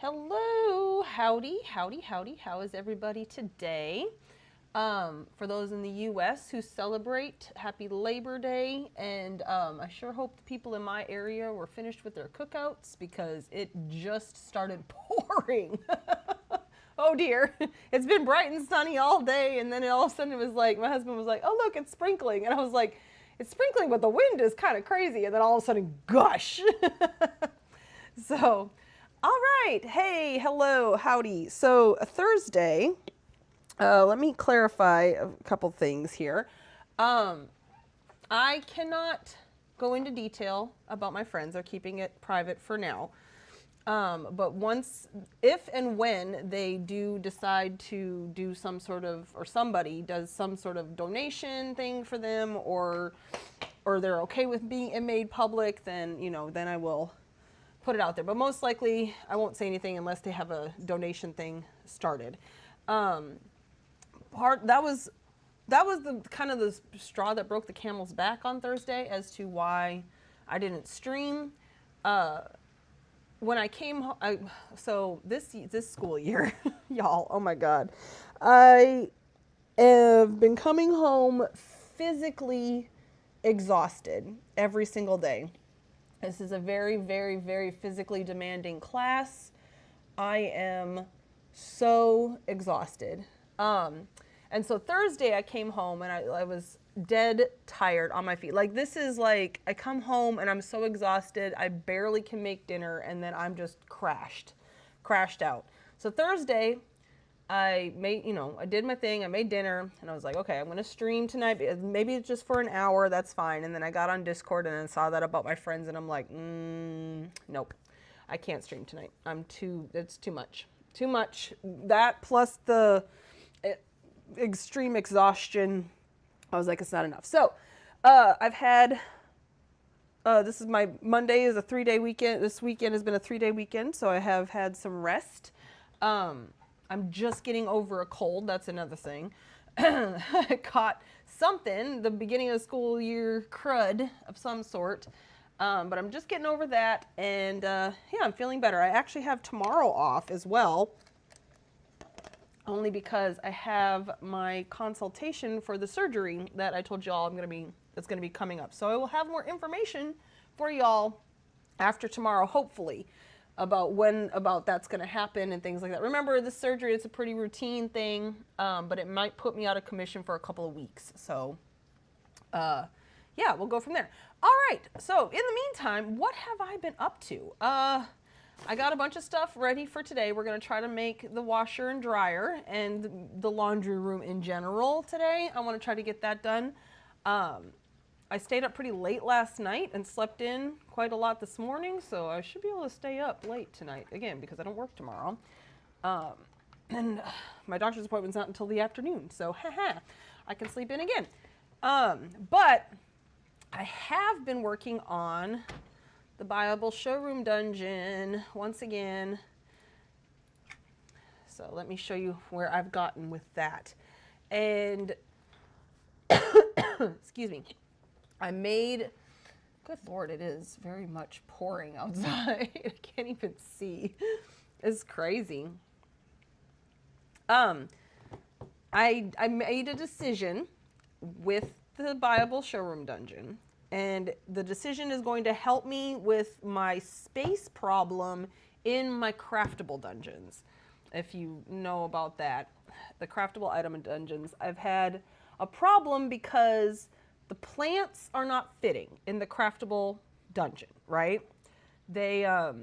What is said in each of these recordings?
Hello, howdy, howdy, howdy. How is everybody today? For those in the U.S. who celebrate, happy Labor Day, and I sure hope the people in my area were finished with their cookouts because it just started pouring. Oh dear, it's been bright and sunny all day, and then all of a sudden it was like, my husband was like, oh look, it's sprinkling, and I was like, it's sprinkling, but the wind is kind of crazy, and then all of a sudden, gush. So, all right. Hey, hello, howdy. So, Thursday, let me clarify a couple things here. I cannot go into detail about my friends. They're keeping it private for now. But once, if and when they do decide to do some sort of, or somebody does some sort of donation thing for them, or they're okay with being made public, then, then I will put it out there. But most likely I won't say anything unless they have a donation thing started. That was the kind of the straw that broke the camel's back on Thursday as to why I didn't stream. When I came home, so this school year, y'all, oh my God, I have been coming home physically exhausted every single day. This is a very, very, very physically demanding class. I am so exhausted. And so Thursday I came home and I was dead tired on my feet. Like, this is like, I come home and I'm so exhausted, I barely can make dinner, and then I'm just crashed out. So Thursday, I did my thing, I made dinner, and I was like, okay, I'm going to stream tonight. Maybe it's just for an hour, that's fine. And then I got on Discord and then saw that about my friends, and I'm like, nope, I can't stream tonight. It's too much. Too much. That plus the extreme exhaustion, I was like, it's not enough. So, I've had, this is my, Monday is a 3-day weekend. This weekend has been a 3-day weekend, so I have had some rest. I'm just getting over a cold. That's another thing. I caught something, the beginning of the school year crud of some sort. But I'm just getting over that. And yeah, I'm feeling better. I actually have tomorrow off as well, only because I have my consultation for the surgery that I told y'all that's going to be coming up. So I will have more information for y'all after tomorrow, hopefully, about that's going to happen and things like that. Remember, the surgery, it's a pretty routine thing, but it might put me out of commission for a couple of weeks. So, yeah, we'll go from there. All right. So, in the meantime, what have I been up to? I got a bunch of stuff ready for today. We're going to try to make the washer and dryer and the laundry room in general today. I want to try to get that done. I stayed up pretty late last night and slept in quite a lot this morning, so I should be able to stay up late tonight, again, because I don't work tomorrow. And my doctor's appointment's not until the afternoon, so haha, I can sleep in again. But I have been working on the Buyable Showroom Dungeon once again. So let me show you where I've gotten with that. And, excuse me. I made, good Lord, it is very much pouring outside. I can't even see. It's crazy. I made a decision with the Buyable Showroom Dungeon, and the decision is going to help me with my space problem in my craftable dungeons. If you know about that, the craftable item dungeons, I've had a problem because the plants are not fitting in the craftable dungeon, right? The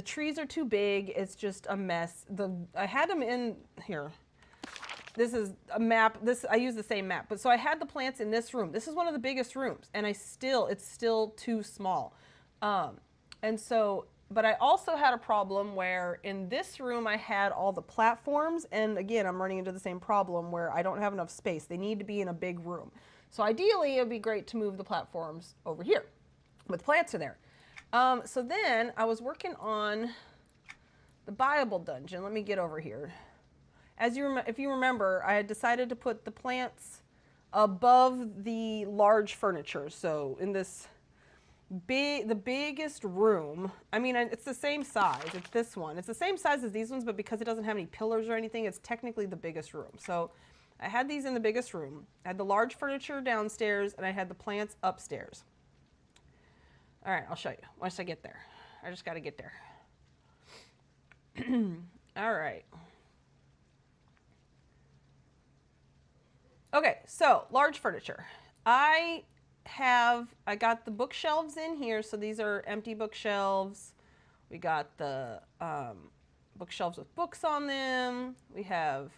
trees are too big. It's just a mess. I had them in here. This is a map. I use the same map, but so I had the plants in this room. This is one of the biggest rooms, and it's still too small. And so, but I also had a problem where in this room I had all the platforms, and again, I'm running into the same problem where I don't have enough space. They need to be in a big room. So ideally, it would be great to move the platforms over here, but the plants are there. So then I was working on the Buyable Dungeon. Let me get over here. If you remember, I had decided to put the plants above the large furniture. So in this the biggest room. I mean, it's the same size. It's this one. It's the same size as these ones, but because it doesn't have any pillars or anything, it's technically the biggest room. So I had these in the biggest room. I had the large furniture downstairs, and I had the plants upstairs. All right, I'll show you once I get there. I just got to get there. All right. Okay, so large furniture. I got the bookshelves in here, so these are empty bookshelves. We got the bookshelves with books on them. We have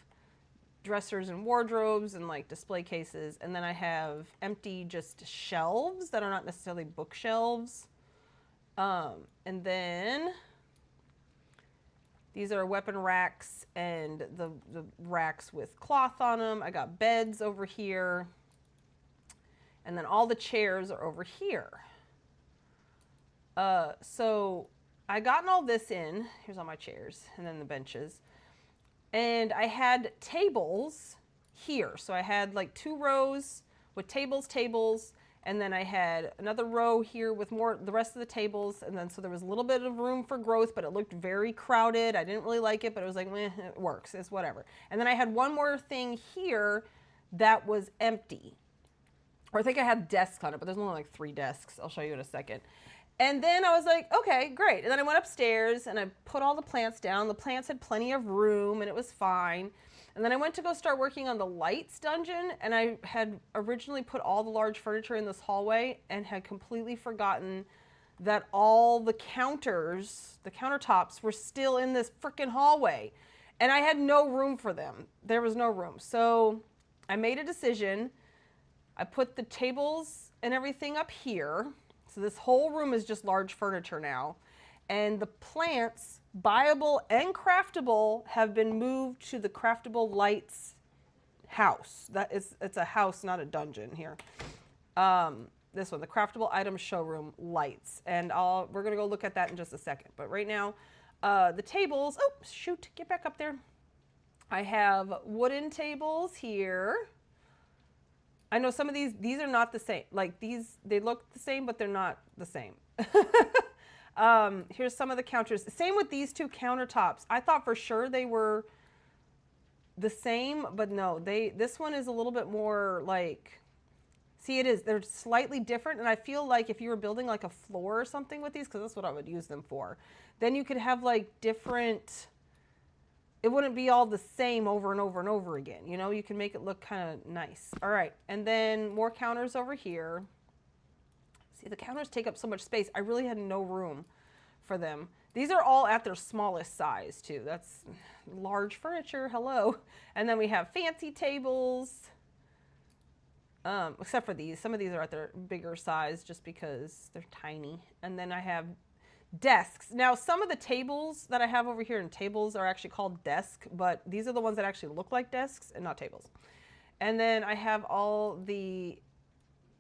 dressers and wardrobes and like display cases, and then I have empty just shelves that are not necessarily bookshelves. And then these are weapon racks and the racks with cloth on them. I got beds over here. And then all the chairs are over here. So I gotten all this in. Here's all my chairs and then the benches. And I had tables here. So I had like 2 rows with tables, and then I had another row here with the rest of the tables. And then so there was a little bit of room for growth, but it looked very crowded. I didn't really like it, but it was like, meh, it works, it's whatever. And then I had one more thing here that was empty. Or I think I had desks on it, but there's only like 3 desks. I'll show you in a second. And then I was like, okay, great. And then I went upstairs and I put all the plants down. The plants had plenty of room and it was fine. And then I went to go start working on the lights dungeon, and I had originally put all the large furniture in this hallway and had completely forgotten that all the countertops were still in this freaking hallway. And I had no room for them. There was no room. So I made a decision. I put the tables and everything up here. So this whole room is just large furniture now. And the plants, buyable and craftable, have been moved to the Craftable Lights house. It's a house, not a dungeon here. This one, the Craftable Item Showroom Lights. And we're gonna go look at that in just a second. But right now, the tables, oh shoot, get back up there. I have wooden tables here. I know some of these are not the same. Like these, they look the same, but they're not the same. Here's some of the counters. Same with these 2 countertops. I thought for sure they were the same, but no, this one is a little bit more like, see, it is, they're slightly different. And I feel like if you were building like a floor or something with these, because that's what I would use them for, then you could have like different, it wouldn't be all the same over and over and over again. You know, you can make it look kind of nice. All right, and then more counters over here. See, the counters take up so much space. I really had no room for them. These are all at their smallest size too. That's large furniture, hello. And then we have fancy tables, except for these. Some of these are at their bigger size just because they're tiny. And then I have desks. Now, some of the tables that I have over here, and tables are actually called desk, but these are the ones that actually look like desks and not tables. And then I have all the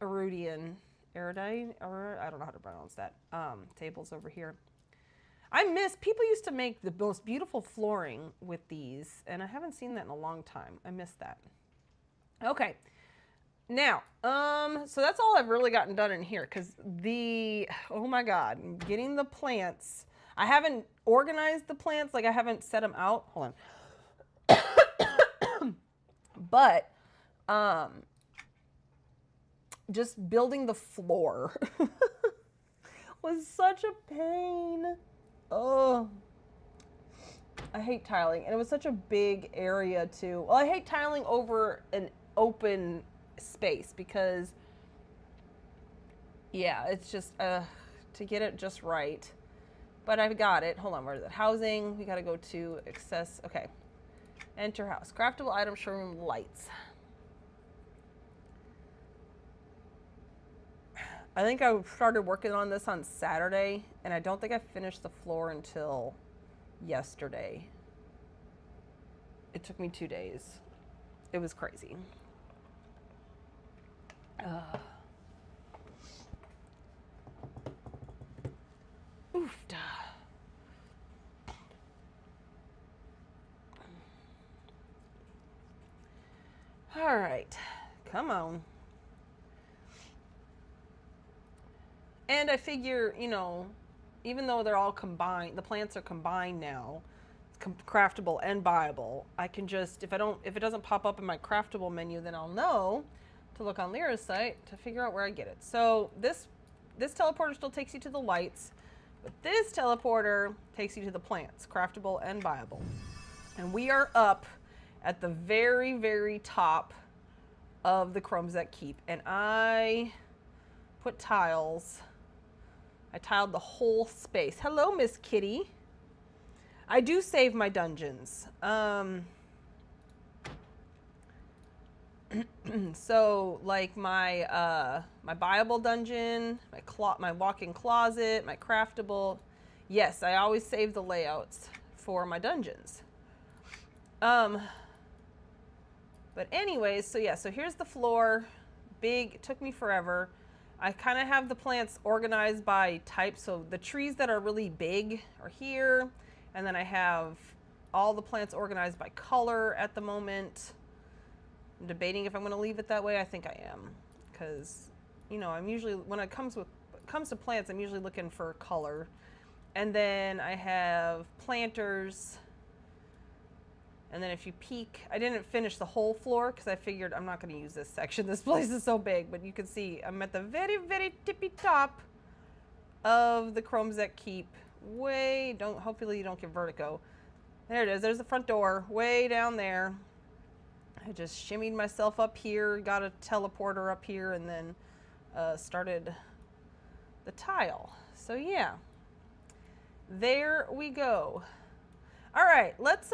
Erudine, I don't know how to pronounce that, tables over here. People used to make the most beautiful flooring with these, and I haven't seen that in a long time. I missed that. Okay. Now, so that's all I've really gotten done in here, because oh my God, getting the plants. I haven't organized the plants, like I haven't set them out. Hold on. But, just building the floor was such a pain. Oh, I hate tiling. And it was such a big area too. Well, I hate tiling over an open space because, yeah, it's just to get it just right. But I've got it. Hold on, where is it? Housing. We got to go to access. Okay. Enter house. Craftable item showroom lights. I think I started working on this on Saturday, and I don't think I finished the floor until yesterday. It took me 2 days. It was crazy. Oof. All right, come on. And I figure, you know, even though they're all combined, the plants are combined now, craftable and buyable. I can just, if it doesn't pop up in my craftable menu, then I'll know to look on Lyra's site to figure out where I get it. So this teleporter still takes you to the lights, but this teleporter takes you to the plants, craftable and buyable. And we are up at the very, very top of the Chromes That Keep, and I put tiles. I tiled the whole space. Hello, Miss Kitty. I do save my dungeons. So like my buyable dungeon, my walk-in closet, my craftable. Yes, I always save the layouts for my dungeons. But anyways, so yeah, so here's the floor. Big, it took me forever. I kind of have the plants organized by type. So the trees that are really big are here. And then I have all the plants organized by color at the moment. I'm debating if I'm going to leave it that way. I think I am. Because, you know, I'm usually, when it comes to plants, I'm usually looking for color. And then I have planters. And then if you peek, I didn't finish the whole floor because I figured I'm not going to use this section. This place is so big, but you can see I'm at the very, very tippy top of the Chromes That Keep. Hopefully you don't get vertigo. There it is. There's the front door way down there. I just shimmied myself up here, got a teleporter up here, and then started the tile. So yeah, there we go. All right, let's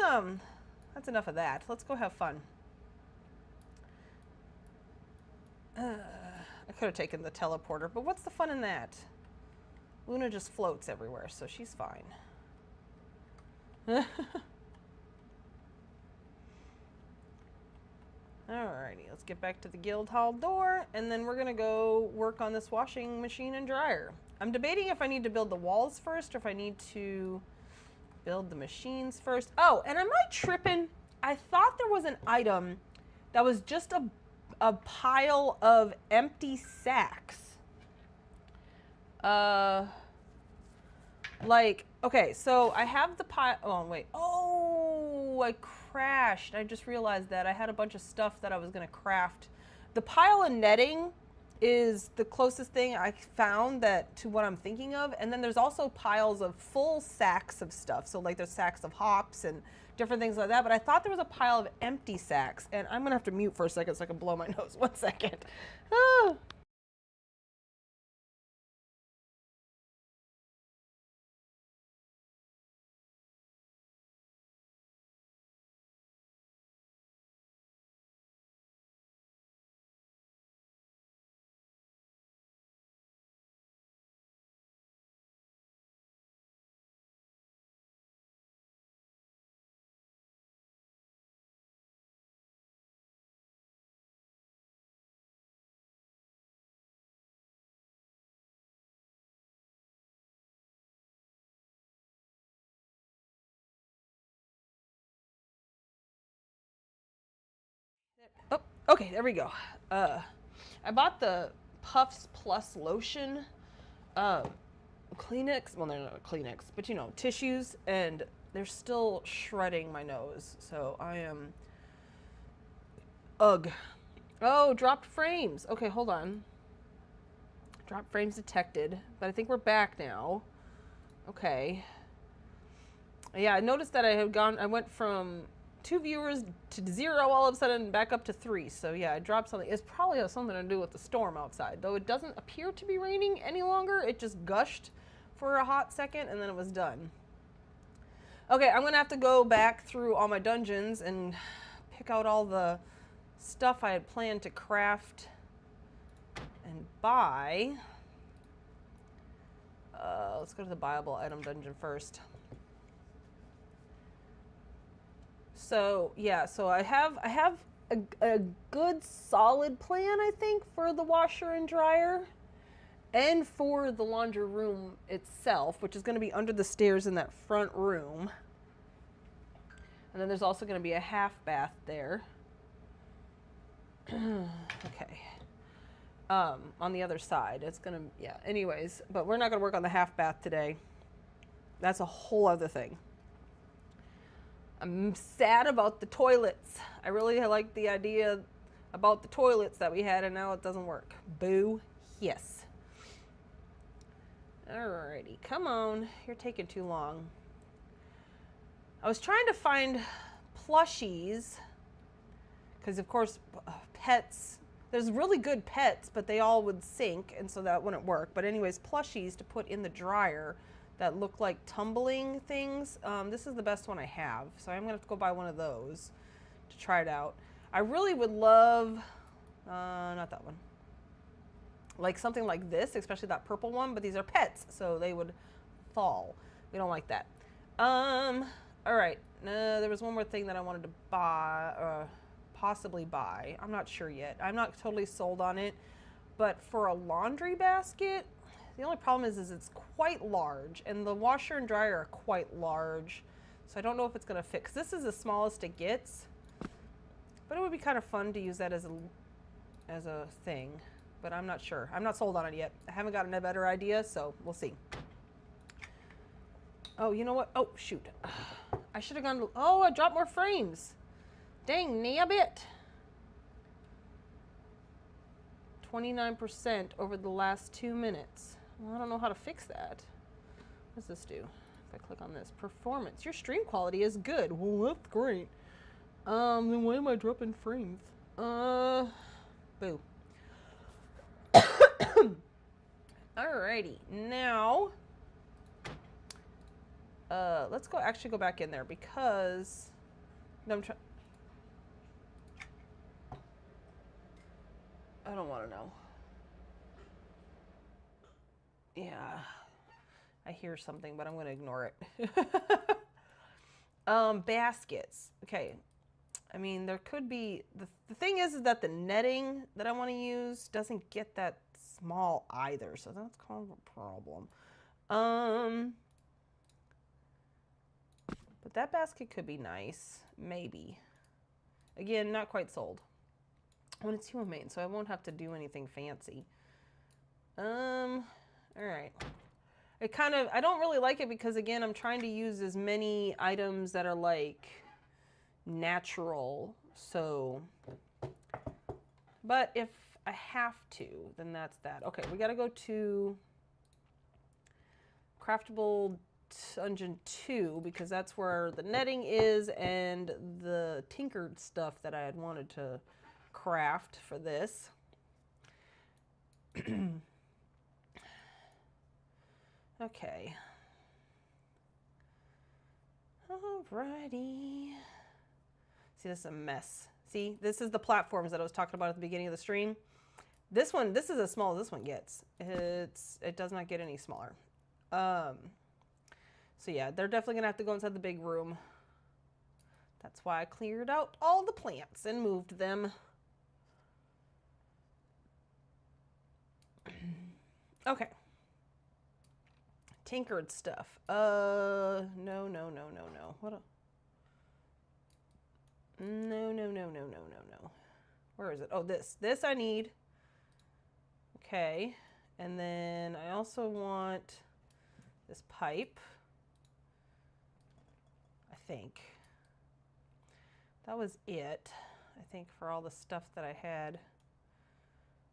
that's enough of that. Let's go have fun. I could have taken the teleporter, but what's the fun in that? Luna just floats everywhere, so she's fine. Alrighty, let's get back to the guild hall door, and then we're gonna go work on this washing machine and dryer. I'm debating if I need to build the walls first or if I need to build the machines first. Oh, and am I tripping? I thought there was an item that was just a pile of empty sacks. Like, okay, so I have the pile. Oh, wait. Oh, I crashed. I just realized that I had a bunch of stuff that I was going to craft. The pile of netting is the closest thing I found to what I'm thinking of. And then there's also piles of full sacks of stuff. So like there's sacks of hops and different things like that. But I thought there was a pile of empty sacks. And I'm going to have to mute for a second so I can blow my nose. 1 second. Ah. Oh, okay, there we go. I bought the Puffs Plus lotion, Kleenex. Well, they're not Kleenex, but you know, tissues, and they're still shredding my nose. So I am. Ugh. Oh, dropped frames. Okay, hold on. Dropped frames detected, but I think we're back now. Okay. Yeah, I noticed that I went from 2 viewers to 0 all of a sudden, back up to 3. So yeah, I dropped something. It's probably has something to do with the storm outside, though it doesn't appear to be raining any longer. It just gushed for a hot second and then it was done. Okay, I'm gonna have to go back through all my dungeons and pick out all the stuff I had planned to craft and buy. Let's go to the buyable item dungeon first. So yeah, so I have a good solid plan, I think, for the washer and dryer and for the laundry room itself, which is going to be under the stairs in that front room. And then there's also going to be a half bath there. Okay. on the other side. It's gonna, yeah, anyways, but we're not gonna work on the half bath today. That's a whole other thing. I'm sad about the toilets. I really like the idea about the toilets that we had, and now it doesn't work. Boo. Yes. Alrighty, come on. You're taking too long. I was trying to find plushies, because of course pets, there's really good pets, but they all would sink, and so that wouldn't work. But anyways, plushies to put in the dryer that look like tumbling things. This is the best one I have, so I'm gonna have to go buy one of those to try it out. I really would love, not that one, like something like this, especially that purple one, but these are pets, so they would fall. We don't like that. All right, there was one more thing that I wanted to buy, possibly buy. I'm not sure yet. I'm not totally sold on it, but for a laundry basket, the only problem is it's quite large, and the washer and dryer are quite large, so I don't know if it's gonna fit, 'cause this is the smallest it gets, but it would be kind of fun to use that as a thing, but I'm not sure. I'm not sold on it yet. I haven't gotten a better idea, so we'll see. Oh, you know what? Oh, shoot. I should have gone to, oh, I dropped more frames. Dang, nabbit. 29% over the last 2 minutes. Well, I don't know how to fix that. What does this do? If I click on this, performance. Your stream quality is good. Well, that's great. Then why am I dropping frames? Boo. Alrighty, now, let's actually go back in there because, no, I don't want to know. Yeah, I hear something, but I'm going to ignore it. Baskets. Okay. I mean, there could be, the thing is that the netting that I want to use doesn't get that small either, so that's kind of a problem. But that basket could be nice, maybe. Again, not quite sold. When it's humane, so I won't have to do anything fancy. All right. It kind of, I don't really like it because, again, I'm trying to use as many items that are like natural, so, but if I have to, then that's that. Okay, we gotta go to Craftable Dungeon 2 because that's where the netting is and the tinkered stuff that I had wanted to craft for this. Okay. Alrighty. See, this is a mess. See, this is the platforms that I was talking about at the beginning of the stream. This one, this is as small as this one gets. It does not get any smaller. So yeah, they're definitely gonna have to go inside the big room. That's why I cleared out all the plants and moved them. Okay. Tinkered stuff. No. What a... No. Where is it? Oh, this. This I need. Okay. And then I also want this pipe. I think. That was it, I think, for all the stuff that I had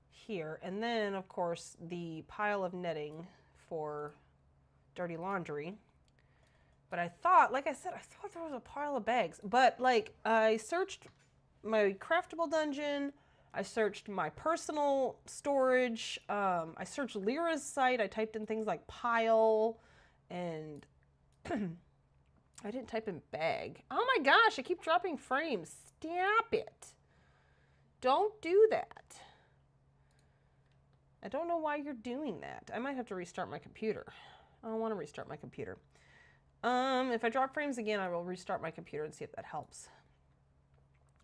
here. And then, of course, the pile of netting for dirty laundry. But I thought, like I said, I thought there was a pile of bags. But, like, I searched my craftable dungeon. I searched my personal storage. I searched Lyra's site. I typed in things like pile and I didn't type in bag. Oh my gosh, I keep dropping frames. Stop it. Don't do that. I don't know why you're doing that. I might have to restart my computer. I don't want to restart my computer. If I drop frames again, I will restart my computer and see if that helps.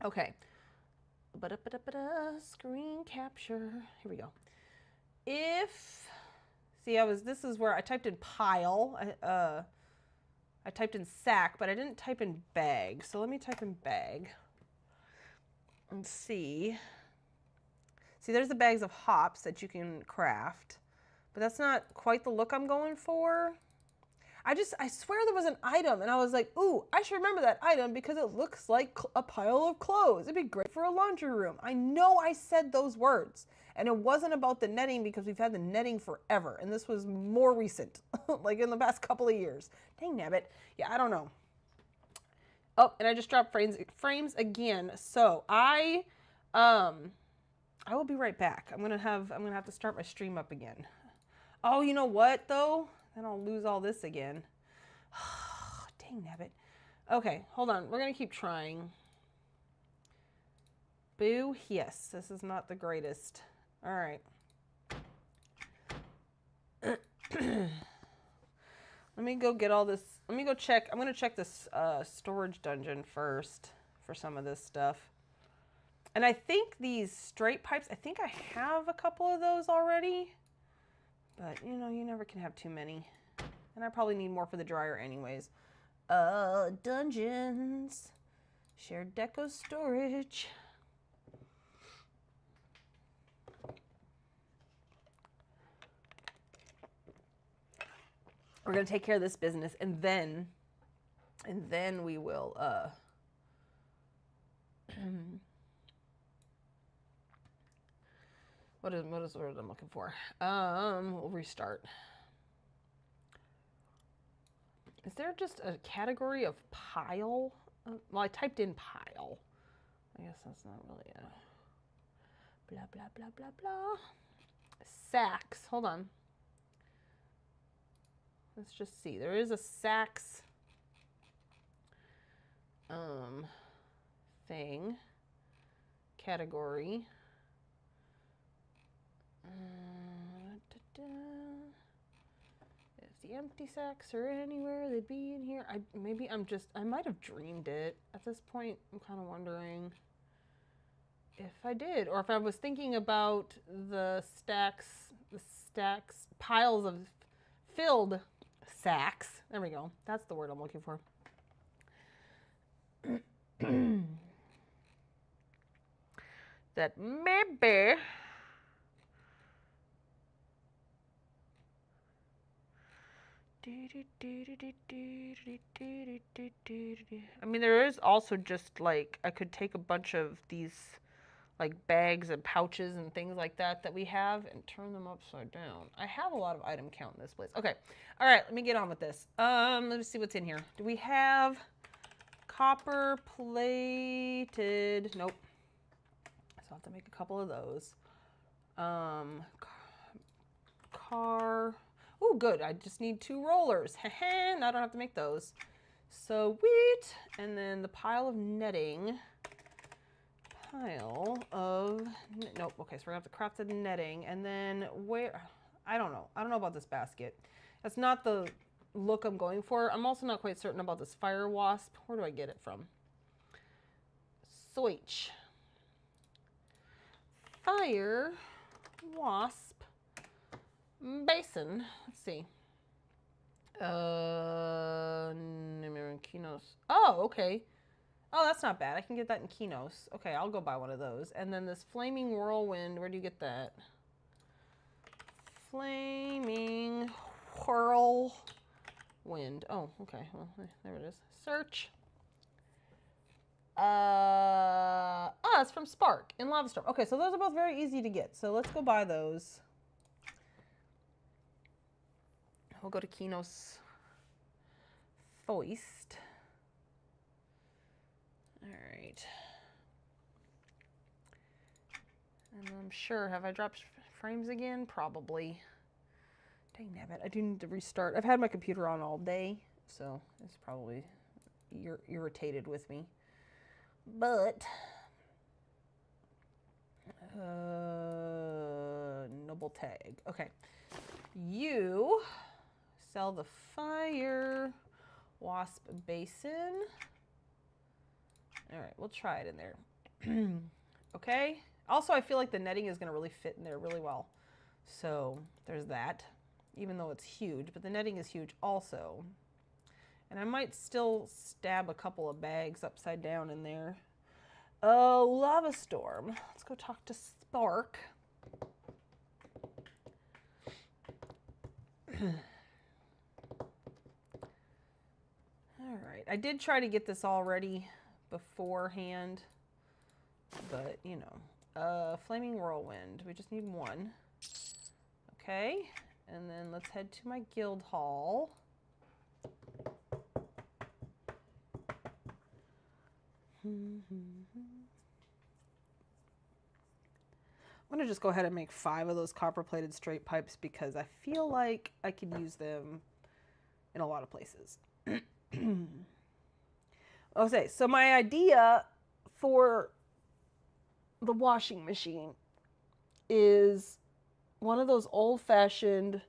Okay. Screen capture. Here we go. This is where I typed in pile. I typed in sack, but I didn't type in bag. So let me type in bag and see. See, there's the bags of hops that you can craft, but that's not quite the look I'm going for. I swear there was an item and I was like, ooh, I should remember that item because it looks like a pile of clothes. It'd be great for a laundry room. I know I said those words and it wasn't about the netting because we've had the netting forever. And this was more recent, like in the past couple of years. Dang nabbit. Yeah, I don't know. Oh, and I just dropped frames again. So I will be right back. I'm gonna have to start my stream up again. Oh, you know what though? Then I'll lose all this again. Dang nabbit. Okay, hold on. We're going to keep trying. Boo. Yes, this is not the greatest. All right. Let me go get all this. Let me go check. I'm going to check this storage dungeon first for some of this stuff. And I think these straight pipes, I think I have a couple of those already. But, you know, you never can have too many. And I probably need more for the dryer anyways. Dungeons. Shared deco storage. We're going to take care of this business and then we will, what is the word I'm looking for? We'll restart. Is there just a category of pile? Well, I typed in pile. I guess that's not really a blah, blah, blah, blah, blah. Sacks. Hold on. Let's just see. There is a sacks thing. Category. If the empty sacks are anywhere, they'd be in here. I might have dreamed it. At this point, I'm kind of wondering if I did, or if I was thinking about the piles of filled sacks. There we go. That's the word I'm looking for. That maybe. I mean, there is also just like, I could take a bunch of these like bags and pouches and things like that we have and turn them upside down. I have a lot of item count in this place. Okay. All right. Let me get on with this. Let me see what's in here. Do we have copper plated? Nope. So I'll have to make a couple of those. Car. Oh, good. I just need 2 rollers. Now I don't have to make those. Sweet. And then the pile of netting. Nope. Okay, so we're gonna have to craft the netting. And then where? I don't know. I don't know about this basket. That's not the look I'm going for. I'm also not quite certain about this fire wasp. Where do I get it from? Switch. Fire wasp basin. Let's see. Kinos. Oh, okay. Oh, that's not bad. I can get that in Kinos. Okay, I'll go buy one of those. And then this flaming whirlwind, where do you get that? Flaming whirlwind. Oh, okay. Well, there it is. Search. It's from Spark in Lava Storm. Okay, so those are both very easy to get. So let's go buy those. We'll go to Kinos Foist. All right. And I'm sure, have I dropped frames again? Probably. Dang nabbit, I do need to restart. I've had my computer on all day, so it's probably irritated with me. But, noble tag. Okay. You sell the fire wasp basin. All right, we'll try it in there. Okay. Also, I feel like the netting is going to really fit in there really well. So there's that, even though it's huge, but the netting is huge also. And I might still stab a couple of bags upside down in there. Oh, Lava Storm. Let's go talk to Spark. All right, I did try to get this all ready beforehand, but you know, flaming whirlwind, we just need one. Okay, and then let's head to my guild hall. I'm gonna just go ahead and make 5 of those copper-plated straight pipes because I feel like I could use them in a lot of places. Okay, so my idea for the washing machine is one of those old-fashioned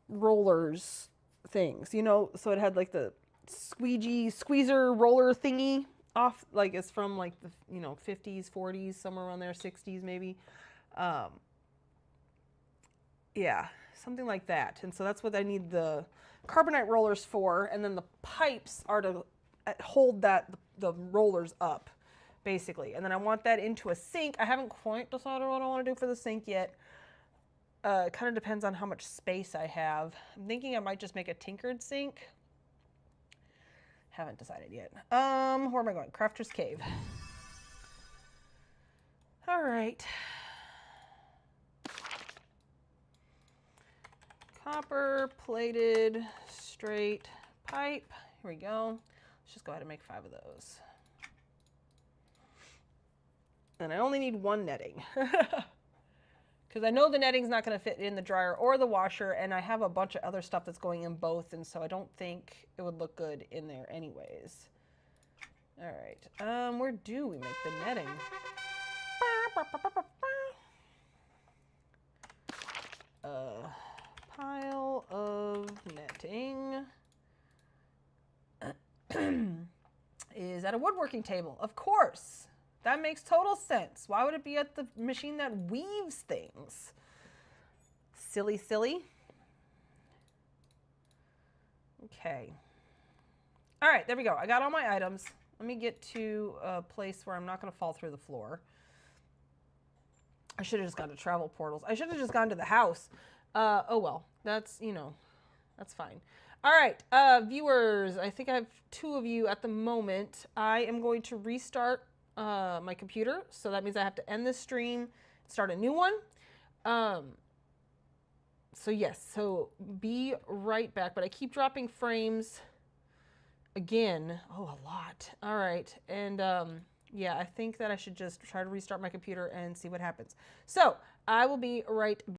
rollers things, you know, so it had like the squeezer roller thingy off, like it's from like the, you know, 50s, 40s, somewhere around there, 60s maybe. Yeah, something like that. And so that's what I need the carbonite rollers for, and then the pipes are to hold that the rollers up, basically. And then I want that into a sink. I haven't quite decided what I want to do for the sink yet. It kind of depends on how much space I have. I'm thinking I might just make a tinkered sink. Haven't decided yet. Where am I going? Crafter's Cave. All right. Copper plated straight pipe. Here we go. Let's just go ahead and make 5 of those. And I only need 1 netting. Because I know the netting's not going to fit in the dryer or the washer, and I have a bunch of other stuff that's going in both, and so I don't think it would look good in there anyways. All right. Where do we make the netting? Pile of netting is at a woodworking table. Of course. That makes total sense. Why would it be at the machine that weaves things? Silly, silly. Okay. All right, there we go. I got all my items. Let me get to a place where I'm not going to fall through the floor. I should have just gone to travel portals. I should have just gone to the house. Oh, well. That's, you know, that's fine. All right, viewers. I think I have 2 of you at the moment. I am going to restart my computer, so that means I have to end this stream, start a new one. So yes, so be right back, but I keep dropping frames again. Oh, a lot. All right, and yeah, I think that I should just try to restart my computer and see what happens. So I will be right back.